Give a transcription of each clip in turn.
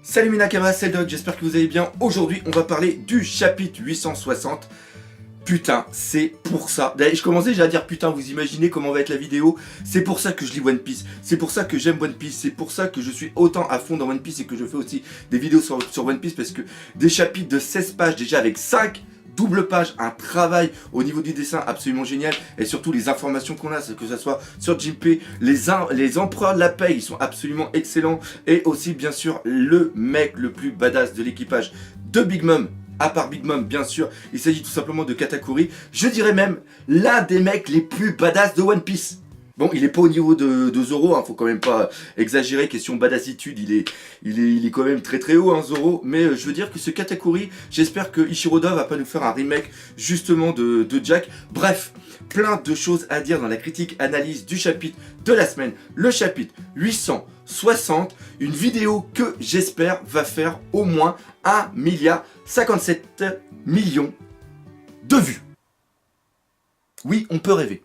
Salut mes Nakamas, c'est Doc, j'espère que vous allez bien. Aujourd'hui, on va parler du chapitre 860. Putain, c'est pour ça. D'ailleurs, je commençais déjà à dire putain, vous imaginez comment va être la vidéo. C'est pour ça que je lis One Piece. C'est pour ça que j'aime One Piece. C'est pour ça que je suis autant à fond dans One Piece et que je fais aussi des vidéos sur One Piece. Parce que des chapitres de 16 pages déjà avec 5 double page, un travail au niveau du dessin absolument génial, et surtout les informations qu'on a, que ce soit sur Jinpei, les empereurs de la paix, ils sont absolument excellents, et aussi bien sûr le mec le plus badass de l'équipage de Big Mom, à part Big Mom bien sûr, il s'agit tout simplement de Katakuri, je dirais même l'un des mecs les plus badass de One Piece. Bon, il est pas au niveau de Zoro, hein, faut quand même pas exagérer, question badassitude, il est quand même très très haut, hein, Zoro, mais je veux dire que ce Katakuri, j'espère que Ichiroda va pas nous faire un remake justement de Jack. Bref, plein de choses à dire dans la critique analyse du chapitre de la semaine, le chapitre 860, une vidéo que j'espère va faire au moins 1,57 milliard de vues. Oui, on peut rêver.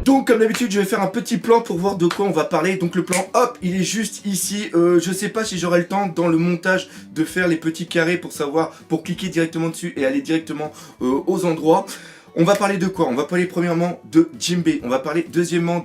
Donc comme d'habitude je vais faire un petit plan pour voir de quoi on va parler. Donc le plan, hop, il est juste ici. Je sais pas si j'aurai le temps dans le montage de faire les petits carrés pour savoir, pour cliquer directement dessus et aller directement aux endroits. On va parler de quoi? On va parler premièrement de Jinbei. On va parler deuxièmement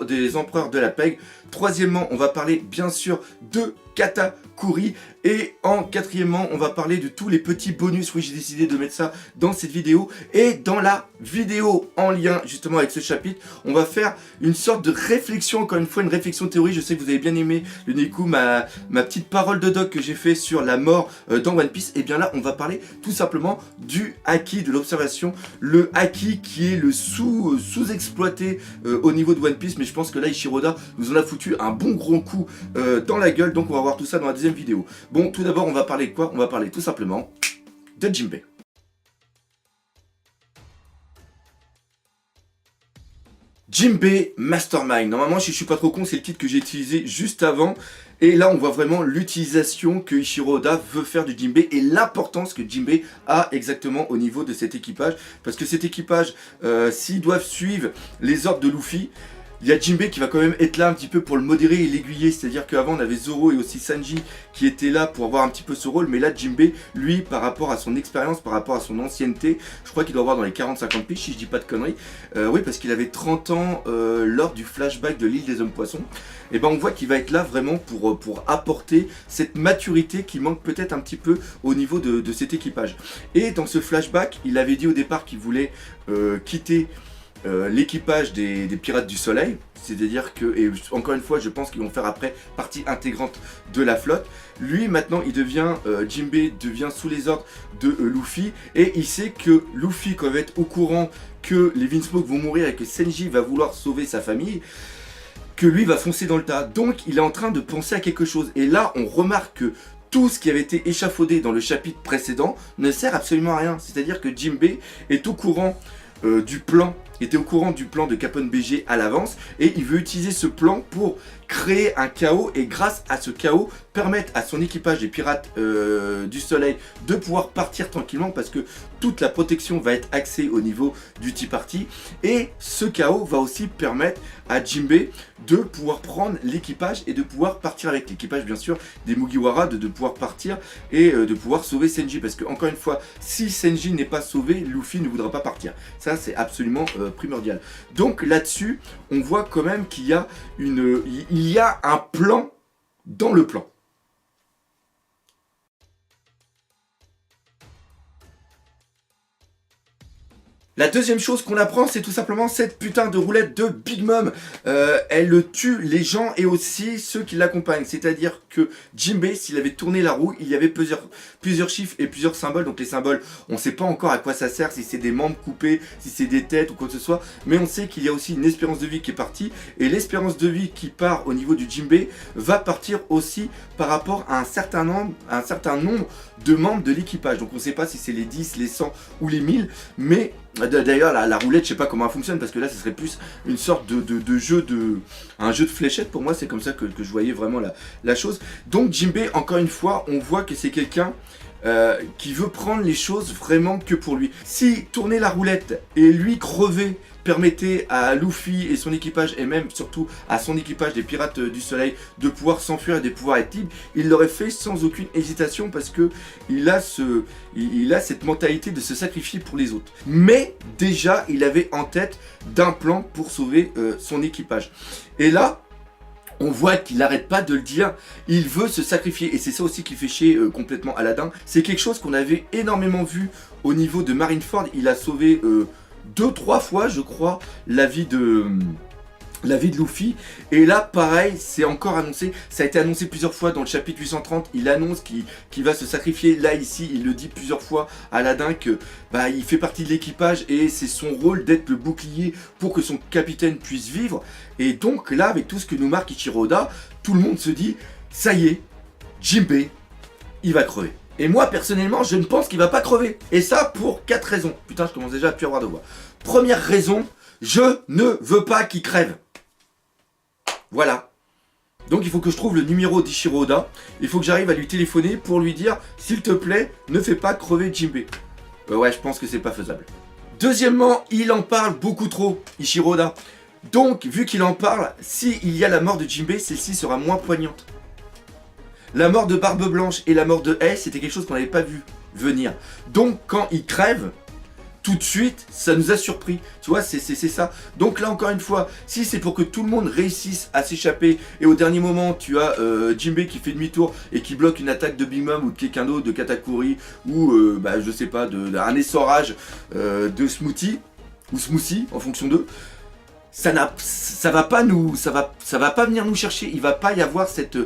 des empereurs de la Peg. Troisièmement, on va parler bien sûr de Katakuri. Et en quatrièmement, on va parler de tous les petits bonus. Oui, j'ai décidé de mettre ça dans cette vidéo. Et dans la vidéo en lien justement avec ce chapitre, on va faire une sorte de réflexion, encore une fois une réflexion théorie. Je sais que vous avez bien aimé le Niku, ma petite parole de doc que j'ai fait sur la mort dans One Piece. Et bien là, on va parler tout simplement du haki, de l'observation. Le haki qui est le sous-exploité au niveau de One Piece. Mais je pense que là, Ichiroda nous en a foutu un bon gros coup dans la gueule. Donc on va voir tout ça dans la deuxième vidéo. Bon, tout d'abord, on va parler de quoi? On va parler tout simplement de Jinbei. Jinbei Mastermind. Normalement, si je suis pas trop con, c'est le titre que j'ai utilisé juste avant. Et là, on voit vraiment l'utilisation que Ichiroda veut faire du Jinbei et l'importance que Jinbei a exactement au niveau de cet équipage. Parce que cet équipage, s'ils doivent suivre les ordres de Luffy, il y a Jinbei qui va quand même être là un petit peu pour le modérer et l'aiguiller, c'est-à-dire qu'avant on avait Zoro et aussi Sanji qui étaient là pour avoir un petit peu ce rôle, mais là Jinbei, lui, par rapport à son expérience, par rapport à son ancienneté, je crois qu'il doit avoir dans les 40-50 piges, si je dis pas de conneries, oui, parce qu'il avait 30 ans lors du flashback de l'île des hommes poissons, et ben on voit qu'il va être là vraiment pour apporter cette maturité qui manque peut-être un petit peu au niveau de cet équipage. Et dans ce flashback, il avait dit au départ qu'il voulait quitter l'équipage des Pirates du Soleil, c'est-à-dire que, et encore une fois je pense qu'ils vont faire après partie intégrante de la flotte. Lui maintenant il devient, Jinbei devient sous les ordres de Luffy, et il sait que Luffy quand il va être au courant que les Vinsmoke vont mourir et que Sanji va vouloir sauver sa famille, que lui va foncer dans le tas, donc il est en train de penser à quelque chose, et là on remarque que tout ce qui avait été échafaudé dans le chapitre précédent ne sert absolument à rien, c'est-à-dire que Jinbei est au courant du plan, était au courant du plan de Capone BG à l'avance, et il veut utiliser ce plan pour créer un chaos, et grâce à ce chaos permettre à son équipage des Pirates du Soleil de pouvoir partir tranquillement, parce que toute la protection va être axée au niveau du Tea Party, et ce chaos va aussi permettre à Jinbei de pouvoir prendre l'équipage et de pouvoir partir avec l'équipage bien sûr des Mugiwara, de pouvoir partir et de pouvoir sauver Sanji, parce que encore une fois, si Sanji n'est pas sauvé, Luffy ne voudra pas partir, ça c'est absolument primordial. Donc là-dessus on voit quand même qu'il y a un plan dans le plan. La deuxième chose qu'on apprend, c'est tout simplement cette putain de roulette de Big Mom. Elle tue les gens et aussi ceux qui l'accompagnent. C'est-à-dire que Jinbei, s'il avait tourné la roue, il y avait plusieurs chiffres et plusieurs symboles. Donc les symboles, on ne sait pas encore à quoi ça sert, si c'est des membres coupés, si c'est des têtes ou quoi que ce soit. Mais on sait qu'il y a aussi une espérance de vie qui est partie. Et l'espérance de vie qui part au niveau du Jinbei va partir aussi par rapport à un certain nombre de membres de l'équipage. Donc on ne sait pas si c'est les 10, les 100 ou les 1000. Mais d'ailleurs la roulette, je sais pas comment elle fonctionne, parce que là ce serait plus une sorte de jeu un jeu de fléchettes. Pour moi c'est comme ça que je voyais vraiment la chose. Donc Jinbei, encore une fois, on voit que c'est quelqu'un qui veut prendre les choses vraiment que pour lui. Si tourner la roulette et lui crever permettait à Luffy et son équipage, et même surtout à son équipage des Pirates du Soleil, de pouvoir s'enfuir et de pouvoir être libre, il l'aurait fait sans aucune hésitation parce que il a cette mentalité de se sacrifier pour les autres. Mais déjà, il avait en tête d'un plan pour sauver son équipage. Et là, on voit qu'il n'arrête pas de le dire, il veut se sacrifier, et c'est ça aussi qui fait chier complètement Aladdin. C'est quelque chose qu'on avait énormément vu au niveau de Marineford. Il a sauvé 2-3 fois, je crois, la vie de Luffy. Et là, pareil, c'est encore annoncé. Ça a été annoncé plusieurs fois dans le chapitre 830. Il annonce qu'il va se sacrifier. Là, ici, il le dit plusieurs fois à Aladdin que il fait partie de l'équipage et c'est son rôle d'être le bouclier pour que son capitaine puisse vivre. Et donc là, avec tout ce que nous marque Ichiro Oda, tout le monde se dit, ça y est, Jinbei, il va crever. Et moi, personnellement, je ne pense qu'il va pas crever. Et ça, pour 4 raisons. Putain, je commence déjà à plus avoir de voix. Première raison, je ne veux pas qu'il crève. Voilà. Donc il faut que je trouve le numéro d'Ichiro Oda. Il faut que j'arrive à lui téléphoner pour lui dire, s'il te plaît, ne fais pas crever Jinbei. Ouais, je pense que c'est pas faisable. Deuxièmement, il en parle beaucoup trop, Ichiro Oda. Donc, vu qu'il en parle, s'il y a la mort de Jinbei, celle-ci sera moins poignante. La mort de Barbe Blanche et la mort de Ace, c'était quelque chose qu'on n'avait pas vu venir. Donc, quand il crève, tout de suite, ça nous a surpris. Tu vois, c'est ça. Donc là, encore une fois, si c'est pour que tout le monde réussisse à s'échapper, et au dernier moment, tu as Jinbei qui fait demi-tour et qui bloque une attaque de Big Mom ou de quelqu'un d'autre, de Katakuri, ou je sais pas, un essorage de Smoothie, ou Smoothie, en fonction d'eux, ça va pas venir nous chercher. Il va pas y avoir cette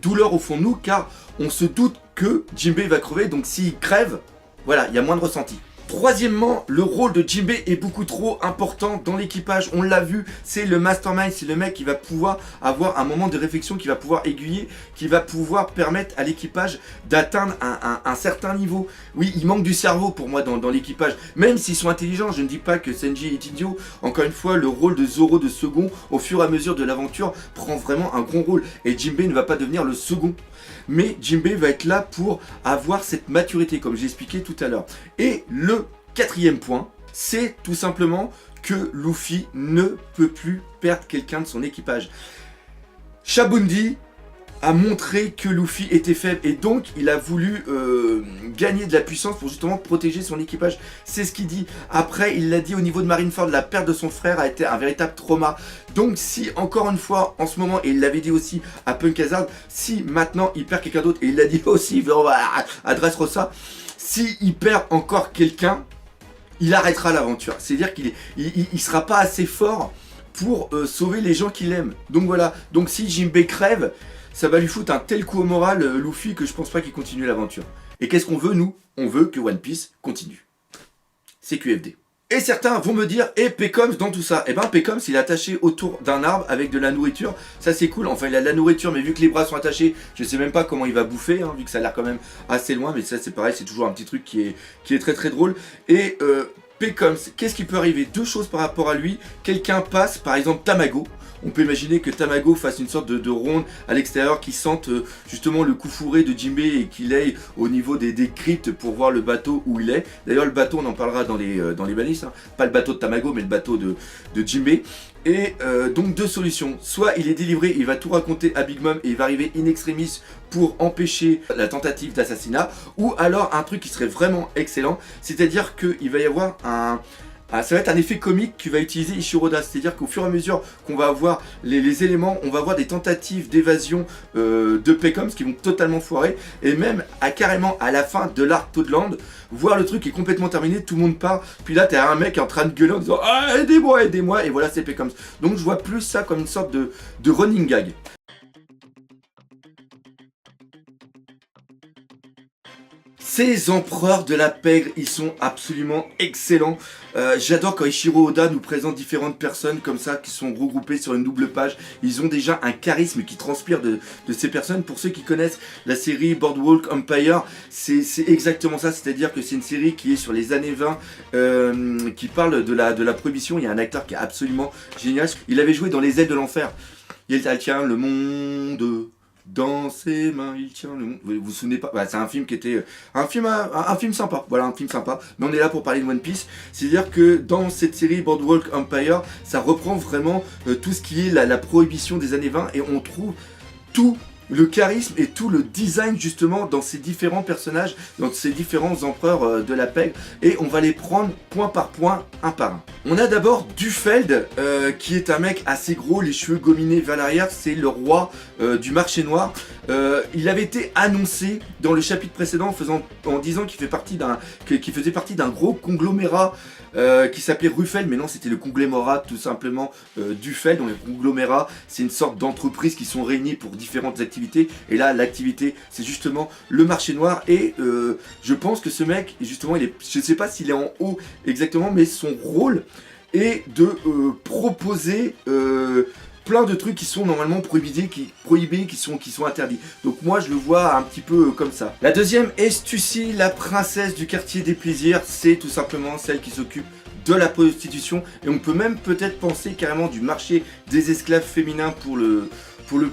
douleur au fond de nous, car on se doute que Jinbei va crever, donc s'il crève, voilà, il y a moins de ressenti. Troisièmement, le rôle de Jinbei est beaucoup trop important dans l'équipage. On l'a vu, c'est le mastermind, c'est le mec qui va pouvoir avoir un moment de réflexion, qui va pouvoir aiguiller, qui va pouvoir permettre à l'équipage d'atteindre un certain niveau. Oui, il manque du cerveau pour moi dans l'équipage. Même s'ils sont intelligents, je ne dis pas que Sanji est idiot. Encore une fois, le rôle de Zoro de second, au fur et à mesure de l'aventure, prend vraiment un grand rôle. Et Jinbei ne va pas devenir le second. Mais Jinbei va être là pour avoir cette maturité, comme j'ai expliqué tout à l'heure. Et le quatrième point, c'est tout simplement que Luffy ne peut plus perdre quelqu'un de son équipage. Shabundi a montré que Luffy était faible et donc il a voulu gagner de la puissance pour justement protéger son équipage. C'est ce qu'il dit. Après, il l'a dit au niveau de Marineford, la perte de son frère a été un véritable trauma. Donc si, encore une fois, en ce moment, et il l'avait dit aussi à Punk Hazard, si maintenant il perd quelqu'un d'autre, et il l'a dit aussi à Dressrosa, si il perd encore quelqu'un, il arrêtera l'aventure. C'est-à-dire qu'il sera pas assez fort pour sauver les gens qu'il aime. Donc voilà. Donc si Jinbei crève, ça va lui foutre un tel coup au moral, Luffy, que je pense pas qu'il continue l'aventure. Et qu'est-ce qu'on veut, nous? On veut que One Piece continue. C'est QFD. Et certains vont me dire, et Pecoms dans tout ça? Eh ben Pecoms, il est attaché autour d'un arbre avec de la nourriture. Ça c'est cool, enfin il a de la nourriture, mais vu que les bras sont attachés, je sais même pas comment il va bouffer, hein, vu que ça a l'air quand même assez loin. Mais ça c'est pareil, c'est toujours un petit truc qui est très très drôle. Et Pecoms, qu'est-ce qui peut arriver? Deux choses par rapport à lui. Quelqu'un passe, par exemple Tamago. On peut imaginer que Tamago fasse une sorte de ronde à l'extérieur qui sente justement le coup fourré de Jinbei et qu'il aille au niveau des cryptes pour voir le bateau où il est. D'ailleurs le bateau on en parlera dans les balises, hein. Pas le bateau de Tamago mais le bateau de Jinbei. Et donc deux solutions, soit il est délivré, il va tout raconter à Big Mom et il va arriver in extremis pour empêcher la tentative d'assassinat, ou alors un truc qui serait vraiment excellent, c'est-à-dire qu'il va y avoir ça va être un effet comique que va utiliser Ichiro Oda, c'est-à-dire qu'au fur et à mesure qu'on va avoir les éléments, on va avoir des tentatives d'évasion de Pecoms qui vont totalement foirer, et même carrément à la fin de l'arc Toadland, voir le truc est complètement terminé, tout le monde part, puis là t'as un mec en train de gueuler en disant « Ah, aidez-moi, aidez-moi !» et voilà, c'est Pecoms. Donc je vois plus ça comme une sorte de running gag. Ces empereurs de la pègre, ils sont absolument excellents. J'adore quand Ichiro Oda nous présente différentes personnes comme ça qui sont regroupées sur une double page. Ils ont déjà un charisme qui transpire de ces personnes. Pour ceux qui connaissent la série Boardwalk Empire, c'est exactement ça. C'est-à-dire que c'est une série qui est sur les années 20, qui parle de la prohibition. Il y a un acteur qui est absolument génial. Il avait joué dans Les Ailes de l'Enfer. Il tient le monde Dans ses mains, il tient le monde. Vous vous souvenez pas? C'est un film qui était un film sympa. Voilà, un film sympa. Mais on est là pour parler de One Piece. C'est-à-dire que dans cette série Boardwalk Empire, ça reprend vraiment tout ce qui est la prohibition des années 20 et on trouve tout le charisme et tout le design justement dans ces différents personnages, dans ces différents empereurs de la pègre, et on va les prendre point par point, un par un. On a d'abord Dufeld, qui est un mec assez gros, les cheveux gominés vers l'arrière, c'est le roi du marché noir. Il avait été annoncé dans le chapitre précédent en disant qu'il faisait partie d'un gros conglomérat qui s'appelait Ruffel, mais non, c'était le conglomérat tout simplement Dufeld. Donc le conglomérat, c'est une sorte d'entreprise qui sont réunies pour différentes activités, et là l'activité c'est justement le marché noir, et je pense que ce mec justement je sais pas s'il est en haut exactement, mais son rôle est de proposer plein de trucs qui sont normalement prohibés, qui sont interdits. Donc moi je le vois un petit peu comme ça. La deuxième est Stussy, la princesse du quartier des plaisirs. C'est tout simplement celle qui s'occupe de la prostitution, et on peut même peut-être penser carrément du marché des esclaves féminins pour le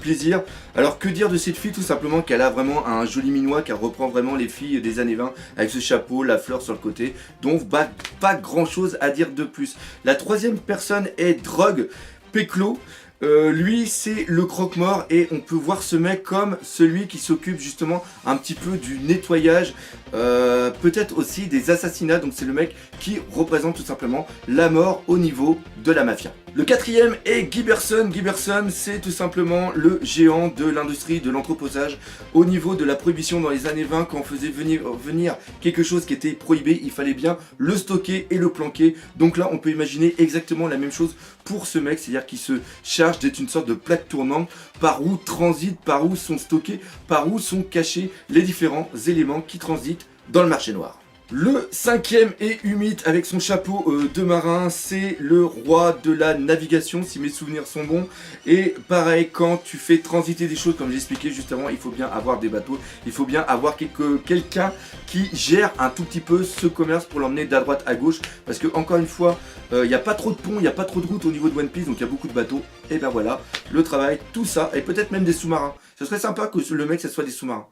plaisir. Alors que dire de cette fille? Tout simplement qu'elle a vraiment un joli minois, qu'elle reprend vraiment les filles des années 20 avec ce chapeau, la fleur sur le côté. Donc pas grand chose à dire de plus. La troisième personne est Drug Peclo. Lui c'est le croque-mort, et on peut voir ce mec comme celui qui s'occupe justement un petit peu du nettoyage, peut-être aussi des assassinats. Donc c'est le mec qui représente tout simplement la mort au niveau de la mafia. Le quatrième est Giberson. Giberson, c'est tout simplement le géant de l'industrie de l'entreposage. Au niveau de la prohibition dans les années 20, quand on faisait venir quelque chose qui était prohibé, il fallait bien le stocker et le planquer. Donc là, on peut imaginer exactement la même chose pour ce mec, c'est-à-dire qu'il se charge d'être une sorte de plaque tournante par où transitent, par où sont stockés, par où sont cachés les différents éléments qui transitent dans le marché noir. Le cinquième est Humide avec son chapeau de marin, c'est le roi de la navigation si mes souvenirs sont bons. Et pareil, quand tu fais transiter des choses comme j'expliquais juste avant, il faut bien avoir des bateaux, il faut bien avoir quelqu'un qui gère un tout petit peu ce commerce pour l'emmener d'à droite à gauche. Parce que encore une fois, il n'y a pas trop de ponts, il n'y a pas trop de routes au niveau de One Piece, donc il y a beaucoup de bateaux. Et ben voilà, le travail, tout ça, et peut-être même des sous-marins. Ce serait sympa que le mec, ça soit des sous-marins.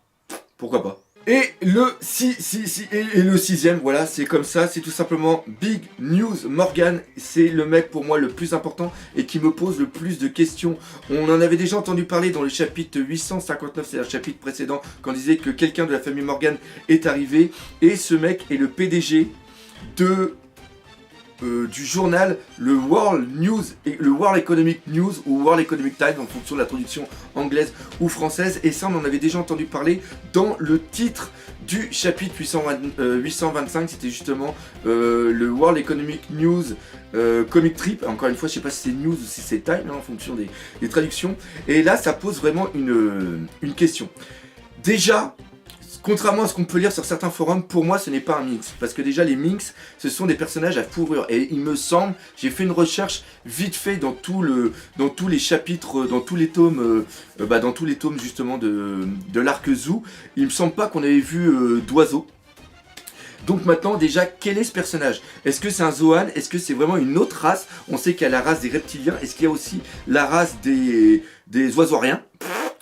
Pourquoi pas? Et le sixième, voilà, c'est comme ça, c'est tout simplement Big News Morgan. C'est le mec pour moi le plus important et qui me pose le plus de questions. On en avait déjà entendu parler dans le chapitre 859, c'est le chapitre précédent, quand on disait que quelqu'un de la famille Morgan est arrivé. Et ce mec est le PDG du journal le World News et le World Economic News ou World Economic Times en fonction de la traduction anglaise ou française, et ça on en avait déjà entendu parler dans le titre du chapitre 825. C'était justement le World Economic News Comic Trip. Encore une fois, je sais pas si c'est news ou si c'est time en fonction des traductions, et là ça pose vraiment une question. Déjà, contrairement à ce qu'on peut lire sur certains forums, pour moi ce n'est pas un minx. Parce que déjà les minx, ce sont des personnages à fourrure. Et il me semble, j'ai fait une recherche vite fait dans tous les chapitres, dans tous les tomes justement de l'arc Zou. Il me semble pas qu'on avait vu d'oiseau. Donc maintenant déjà, quel est ce personnage? Est-ce que c'est un Zoan? Est-ce que c'est vraiment une autre race? On sait qu'il y a la race des reptiliens. Est-ce qu'il y a aussi la race des oiseaux-riens?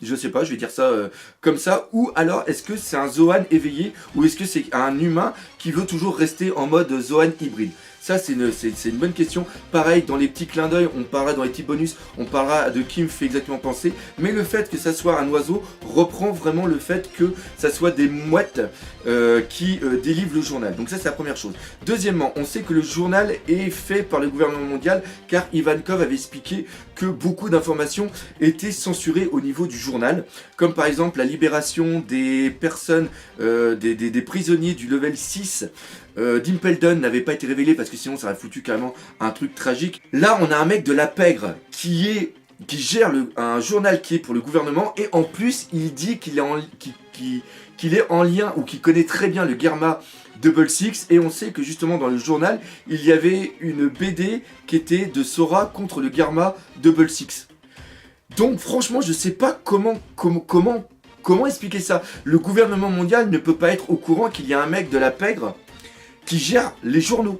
Je sais pas, je vais dire ça comme ça. Ou alors, est-ce que c'est un Zoan éveillé? Ou est-ce que c'est un humain qui veut toujours rester en mode Zoan hybride? Ça, c'est une bonne question. Pareil, dans les petits clins d'œil, on parlera dans les petits bonus, on parlera de qui me fait exactement penser. Mais le fait que ça soit un oiseau reprend vraiment le fait que ça soit des mouettes qui délivrent le journal. Donc ça, c'est la première chose. Deuxièmement, on sait que le journal est fait par le gouvernement mondial, car Ivankov avait expliqué que beaucoup d'informations étaient censurées au niveau du journal, comme par exemple la libération des personnes, des prisonniers du level 6. Dimpledon n'avait pas été révélé parce que sinon ça aurait foutu carrément un truc tragique. Là on a un mec de la pègre qui gère un journal qui est pour le gouvernement, et en plus il dit qu'il est en lien, ou qu'il connaît très bien le Germa Double Six, et on sait que justement dans le journal il y avait une BD qui était de Sora contre le Germa Double Six. Donc franchement je sais pas comment expliquer ça. Le gouvernement mondial ne peut pas être au courant qu'il y a un mec de la pègre qui gère les journaux.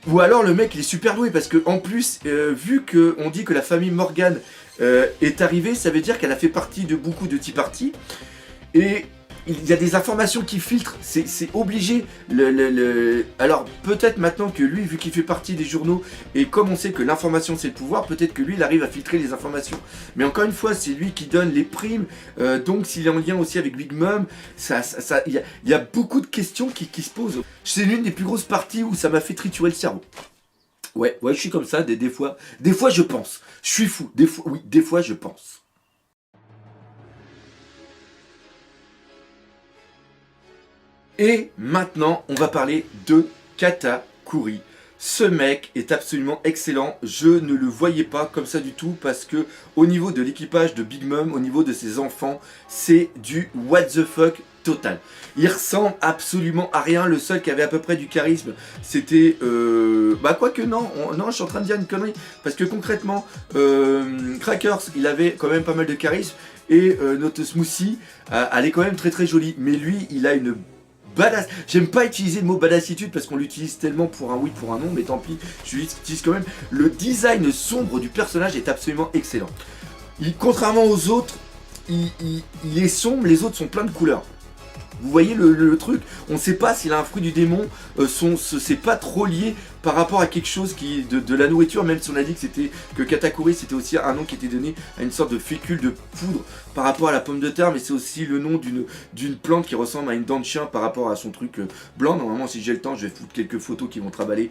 Ou alors le mec il est super doué, parce que en plus vu qu'on dit que la famille Morgan est arrivée, ça veut dire qu'elle a fait partie de beaucoup de Tea Party. Et il y a des informations qui filtrent, c'est obligé. Alors peut-être maintenant que lui, vu qu'il fait partie des journaux, et comme on sait que l'information c'est le pouvoir, peut-être que lui il arrive à filtrer les informations. Mais encore une fois, c'est lui qui donne les primes, donc s'il est en lien aussi avec Big Mom, il y a beaucoup de questions qui se posent. C'est l'une des plus grosses parties où ça m'a fait triturer le cerveau. Ouais, je suis comme ça, des fois je pense. Je suis fou, des fois je pense. Et maintenant, on va parler de Katakuri. Ce mec est absolument excellent. Je ne le voyais pas comme ça du tout parce que au niveau de l'équipage de Big Mom, au niveau de ses enfants, c'est du what the fuck total. Il ressemble absolument à rien. Le seul qui avait à peu près du charisme, c'était... Bah quoique non, non, je suis en train de dire une connerie. Parce que concrètement, Crackers, il avait quand même pas mal de charisme. Et notre Smoothie, elle est quand même très très jolie. Mais lui, il a une... badass. J'aime pas utiliser le mot badassitude parce qu'on l'utilise tellement pour un oui, pour un non, mais tant pis, je l'utilise quand même. Le design sombre du personnage est absolument excellent. Contrairement aux autres, il est sombre, les autres sont pleins de couleurs. Vous voyez le truc, on ne sait pas s'il a un fruit du démon, c'est pas trop lié par rapport à quelque chose qui de la nourriture, même si on a dit que Katakuri c'était aussi un nom qui était donné à une sorte de fécule de poudre par rapport à la pomme de terre, mais c'est aussi le nom d'une plante qui ressemble à une dent de chien par rapport à son truc blanc. Normalement, si j'ai le temps, je vais foutre quelques photos qui vont travailler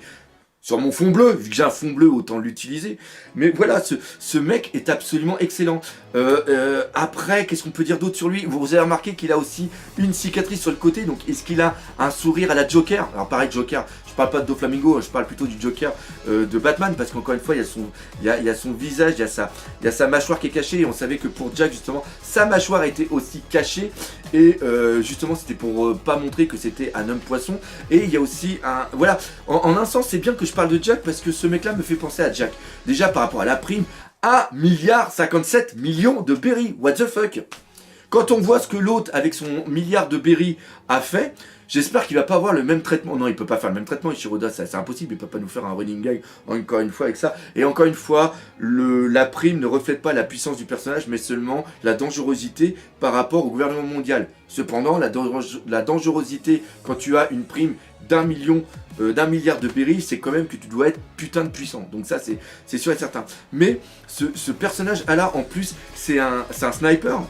sur mon fond bleu, vu que j'ai un fond bleu, autant l'utiliser. Mais voilà, ce mec est absolument excellent. Après, qu'est-ce qu'on peut dire d'autre sur lui? Vous avez remarqué qu'il a aussi une cicatrice sur le côté, donc est-ce qu'il a un sourire à la Joker? Alors pareil, Joker, je parle pas de Doflamingo, je parle plutôt du Joker de Batman, parce qu'encore une fois, il y a son visage, il y a sa mâchoire qui est cachée, et on savait que pour Jack, justement, sa mâchoire était aussi cachée, et justement, c'était pour pas montrer que c'était un homme poisson. Et il y a aussi un... Voilà, en un sens, c'est bien que je parle de Jack, parce que ce mec-là me fait penser à Jack. Déjà, par rapport à la prime, 1,57 milliard de berry, what the fuck. Quand on voit ce que l'autre, avec son milliard de berry, a fait, j'espère qu'il va pas avoir le même traitement. Non, il peut pas faire le même traitement, Ishiroda, c'est impossible, il peut pas nous faire un running gag encore une fois avec ça. Et encore une fois, la prime ne reflète pas la puissance du personnage, mais seulement la dangerosité par rapport au gouvernement mondial. Cependant, la dangerosité, quand tu as une prime d'un milliard de berry, c'est quand même que tu dois être putain de puissant. Donc ça, c'est sûr et certain. Mais ce personnage-là, en plus, c'est un sniper.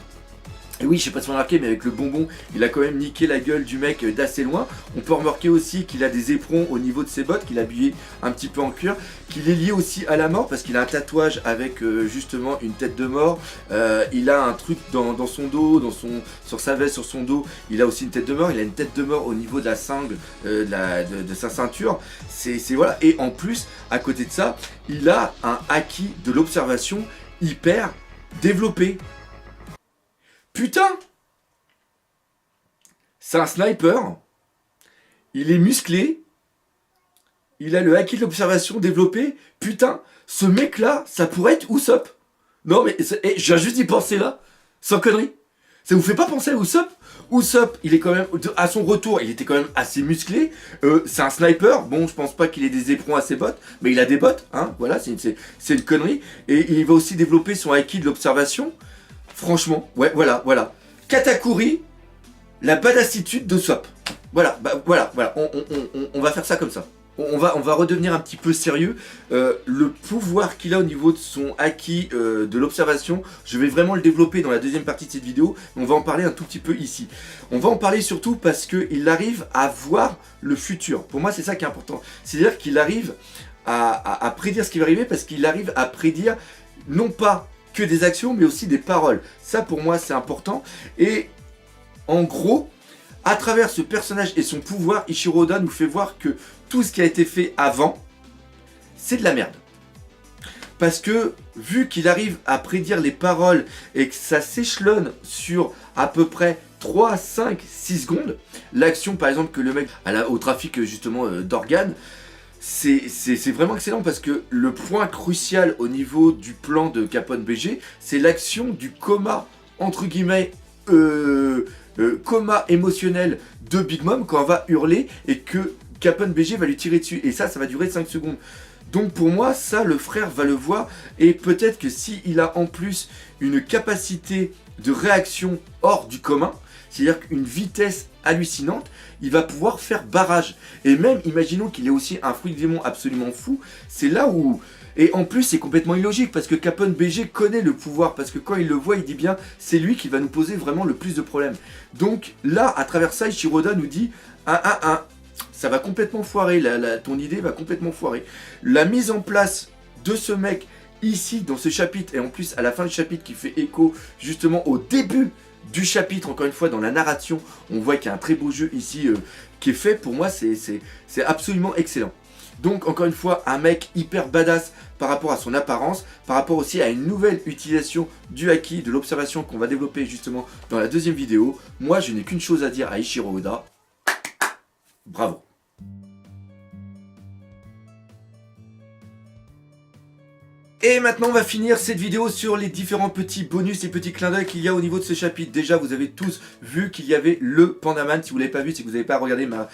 Et oui, je sais pas si vous avez remarqué, mais avec le bonbon, il a quand même niqué la gueule du mec d'assez loin. On peut remarquer aussi qu'il a des éperons au niveau de ses bottes, qu'il a habillé un petit peu en cuir, qu'il est lié aussi à la mort, parce qu'il a un tatouage avec justement une tête de mort. Il a un truc dans son dos, sur sa veste, sur son dos, il a aussi une tête de mort. Il a une tête de mort au niveau de la sangle de sa ceinture. C'est voilà. Et en plus, à côté de ça, il a un haki de l'observation hyper développé. Putain! C'est un sniper, il est musclé, il a le haki de l'observation développé. Putain, ce mec-là, ça pourrait être Usopp. Non mais, j'ai juste y penser là, sans connerie. Ça vous fait pas penser à Usopp? Usopp, il est quand même, à son retour, il était quand même assez musclé. C'est un sniper, bon, je pense pas qu'il ait des éperons à ses bottes, mais il a des bottes, hein, voilà, c'est une connerie. Et il va aussi développer son haki de l'observation. Franchement, ouais, voilà. Katakuri, la badassitude de Usopp. Voilà, on va faire ça comme ça. On va redevenir un petit peu sérieux. Le pouvoir qu'il a au niveau de son haki de l'observation, je vais vraiment le développer dans la deuxième partie de cette vidéo. On va en parler un tout petit peu ici. On va en parler surtout parce qu'il arrive à voir le futur. Pour moi, c'est ça qui est important. C'est-à-dire qu'il arrive à prédire ce qui va arriver, parce qu'il arrive à prédire non pas que des actions, mais aussi des paroles. Ça, pour moi, c'est important. Et en gros, à travers ce personnage et son pouvoir, Eiichiro Oda nous fait voir que tout ce qui a été fait avant, c'est de la merde. Parce que, vu qu'il arrive à prédire les paroles et que ça s'échelonne sur à peu près 3, 5, 6 secondes, l'action, par exemple, que le mec a au trafic, justement, d'organes, c'est vraiment excellent, parce que le point crucial au niveau du plan de Capone BG, c'est l'action du coma, entre guillemets, coma émotionnel de Big Mom quand on va hurler et que Capone BG va lui tirer dessus. Et ça va durer 5 secondes. Donc pour moi, ça, le frère va le voir, et peut-être que s'il a en plus une capacité de réaction hors du commun, c'est-à-dire une vitesse hallucinante, il va pouvoir faire barrage. Et même, imaginons qu'il ait aussi un fruit de démon absolument fou, c'est là où... Et en plus, c'est complètement illogique, parce que Capone BG connaît le pouvoir, parce que quand il le voit, il dit bien, c'est lui qui va nous poser vraiment le plus de problèmes. Donc là, à travers ça, Ishiroda nous dit, ça va complètement foirer, ton idée va complètement foirer. La mise en place de ce mec ici, dans ce chapitre, et en plus à la fin du chapitre qui fait écho justement au début du chapitre, encore une fois dans la narration, on voit qu'il y a un très beau jeu ici qui est fait, pour moi c'est absolument excellent. Donc encore une fois, un mec hyper badass par rapport à son apparence, par rapport aussi à une nouvelle utilisation du haki, de l'observation qu'on va développer justement dans la deuxième vidéo. Moi je n'ai qu'une chose à dire à Eiichiro Oda, bravo. Et maintenant on va finir cette vidéo sur les différents petits bonus et petits clins d'œil qu'il y a au niveau de ce chapitre. Déjà vous avez tous vu qu'il y avait le Pandaman. Si vous ne l'avez pas vu, c'est que vous n'avez pas regardé ma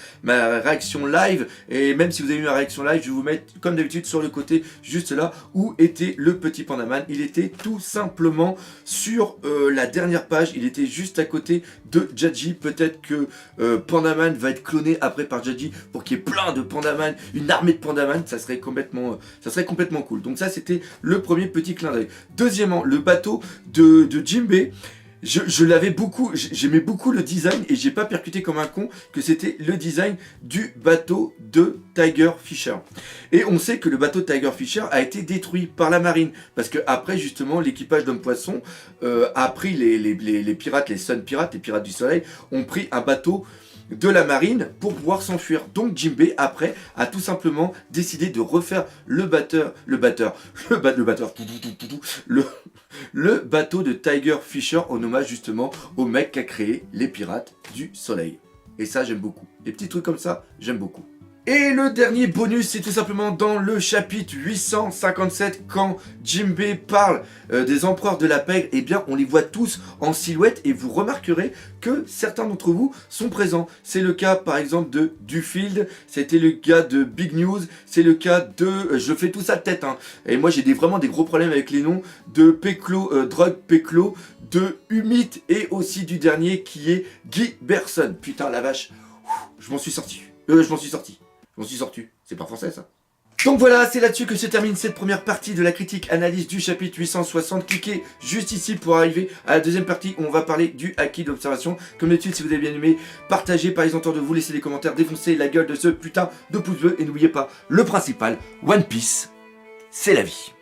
réaction live. Et même si vous avez eu ma réaction live, je vais vous mettre comme d'habitude sur le côté juste là où était le petit Pandaman. Il était tout simplement sur la dernière page, il était juste à côté de Jaji. Peut-être que Pandaman va être cloné après par Jaji pour qu'il y ait plein de Pandaman, une armée de Pandaman, ça serait complètement cool. Donc ça c'était le premier petit clin d'œil. Deuxièmement, le bateau de Jinbei. Je l'avais beaucoup, j'aimais beaucoup le design et j'ai pas percuté comme un con que c'était le design du bateau de Tiger Fisher. Et on sait que le bateau de Tiger Fisher a été détruit par la marine parce que après justement l'équipage d'Homme Poisson a pris les pirates, les Sun Pirates, les pirates du soleil, ont pris un bateau de la marine pour pouvoir s'enfuir. Donc Jinbei après a tout simplement décidé de refaire le bateau de Tiger Fisher en hommage justement au mec qui a créé les pirates du soleil. Et ça j'aime beaucoup. Les petits trucs comme ça, j'aime beaucoup. Et le dernier bonus, c'est tout simplement dans le chapitre 857, quand Jinbei parle des empereurs de la pègre, eh bien on les voit tous en silhouette et vous remarquerez que certains d'entre vous sont présents. C'est le cas par exemple de Duffield, c'était le cas de Big News, c'est le cas de... je fais tout ça de tête, hein. Et moi j'ai vraiment des gros problèmes avec les noms de Peklo, Drug Peklo, de Humit et aussi du dernier qui est Guy Berson. Putain la vache, je m'en suis sorti. C'est pas français ça. Donc voilà, c'est là-dessus que se termine cette première partie de la critique analyse du chapitre 860. Cliquez juste ici pour arriver à la deuxième partie où on va parler du haki d'observation. Comme d'habitude, si vous avez bien aimé, partagez, parlez autour de vous, laissez des commentaires, défoncez la gueule de ce putain de pouce bleu et n'oubliez pas, le principal, One Piece, c'est la vie.